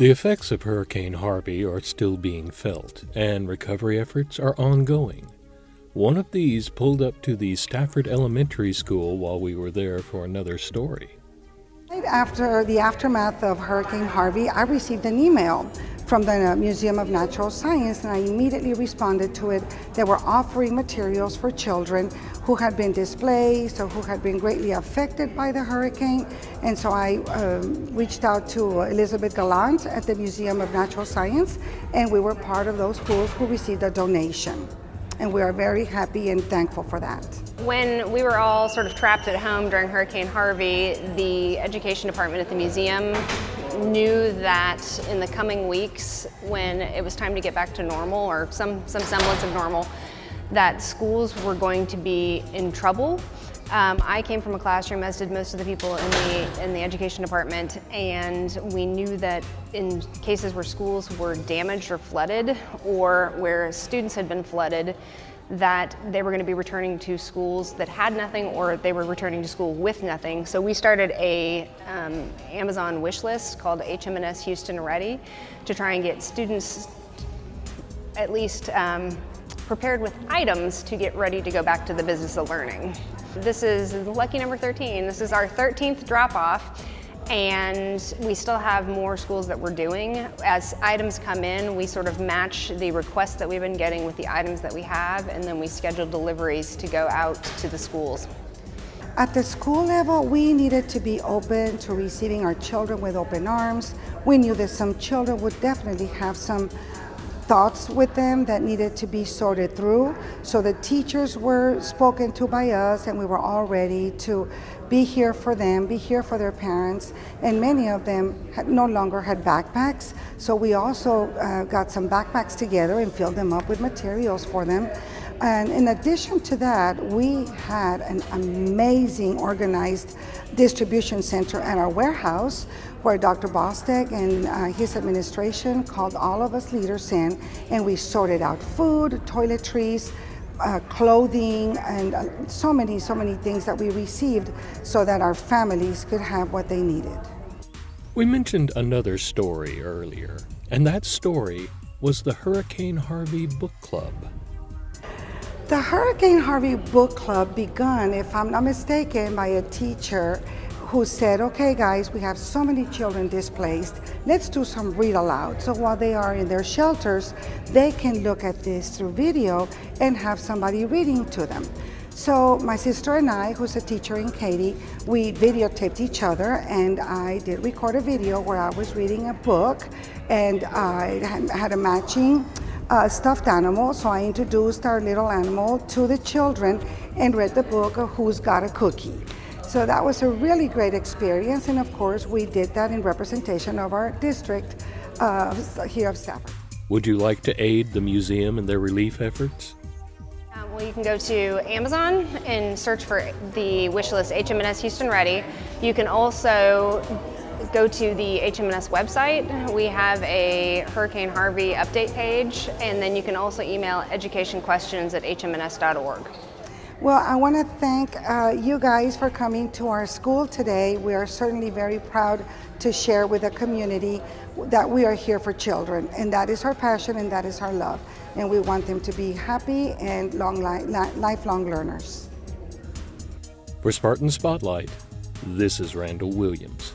The effects of Hurricane Harvey are still being felt, and recovery efforts are ongoing. One of these pulled up to the Stafford Elementary School while we were there for another story. Right after the aftermath of Hurricane Harvey, I received an email from the Museum of Natural Science, and I immediately responded to it. They were offering materials for children who had been displaced or who had been greatly affected by the hurricane. And so I reached out to Elizabeth Gallant at the Museum of Natural Science, and we were part of those schools who received a donation. And we are very happy and thankful for that. When we were all sort of trapped at home during Hurricane Harvey, the education department at the museum knew that in the coming weeks, when it was time to get back to normal or some semblance of normal, that schools were going to be in trouble. I came from a classroom, as did most of the people in the education department, and we knew that in cases where schools were damaged or flooded, or where students had been flooded, that they were going to be returning to schools that had nothing, or they were returning to school with nothing. So we started a Amazon wish list called HMS Houston Ready to try and get students at least prepared with items to get ready to go back to the business of learning. This is lucky number 13. This is our 13th drop-off, and we still have more schools that we're doing. As items come in, we sort of match the requests that we've been getting with the items that we have, and then we schedule deliveries to go out to the schools. At the school level, we needed to be open to receiving our children with open arms. We knew that some children would definitely have some thoughts with them that needed to be sorted through. So the teachers were spoken to by us, and we were all ready to be here for them, be here for their parents. And many of them no longer had backpacks. So we also got some backpacks together and filled them up with materials for them. And in addition to that, we had an amazing organized distribution center at our warehouse where Dr. Bostek and his administration called all of us leaders in, and we sorted out food, toiletries, clothing, and so many things that we received so that our families could have what they needed. We mentioned another story earlier, and that story was the Hurricane Harvey Book Club. The Hurricane Harvey Book Club began, if I'm not mistaken, by a teacher who said, okay guys, we have so many children displaced, let's do some read aloud. So while they are in their shelters, they can look at this through video and have somebody reading to them. So my sister and I, who's a teacher in Katy, we videotaped each other, and I did record a video where I was reading a book, and I had a matching stuffed animal, so I introduced our little animal to the children and read the book of Who's Got a Cookie. So that was a really great experience, and of course we did that in representation of our district here of Stafford. Would you like to aid the museum in their relief efforts? Well, you can go to Amazon and search for the wish list HMS Houston Ready. You can also go to the HMS website. We have a Hurricane Harvey update page, and then you can also email educationquestions@hmns.org. Well, I want to thank you guys for coming to our school today. We are certainly very proud to share with the community that we are here for children, and that is our passion and that is our love. And we want them to be happy and lifelong learners. For Spartan Spotlight, this is Randall Williams.